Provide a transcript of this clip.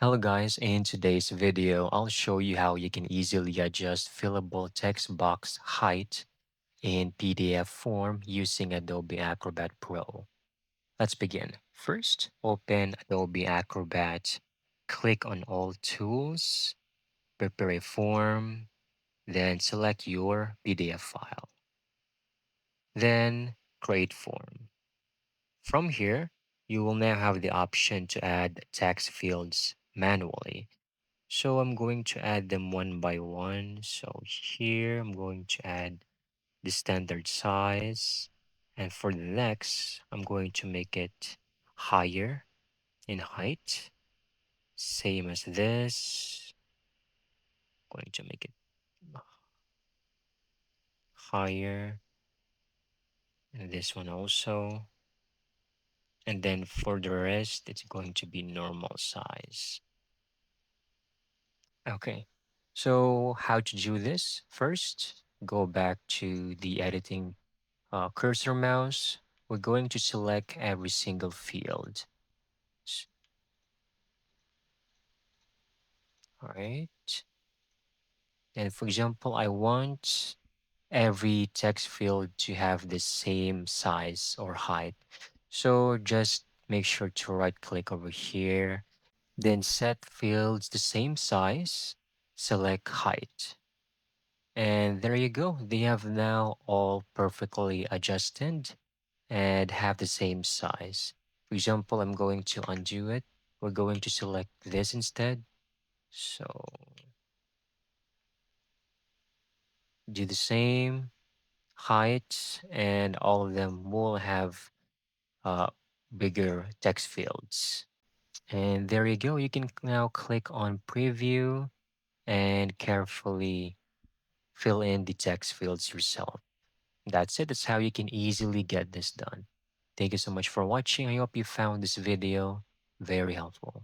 Hello guys, in today's video, I'll show you how you can easily adjust fillable text box height in PDF form using Adobe Acrobat Pro. Let's begin. First, open Adobe Acrobat, click on All Tools, prepare a form, then select your PDF file. Then create form. From here, you will now have the option to add text fields manually. So I'm going to add them one by one. So here I'm going to add the standard size. And for the next, I'm going to make it higher in height. Same as this. Going to make it higher. And this one also. And then for the rest, it's going to be normal size. Okay. So how to do this? First, go back to the editing cursor mouse, we're going to select every single field. All right. And for example, I want every text field to have the same size or height. So just make sure to right click over here, then set fields the same size, select height. And there you go. They have now all perfectly adjusted and have the same size. For example, I'm going to undo it. We're going to select this instead. So do the same height and all of them will have uh, bigger text fields. And there you go. You can now click on preview and carefully fill in the text fields yourself. That's it. That's how you can easily get this done. Thank you so much for watching. I hope you found this video very helpful.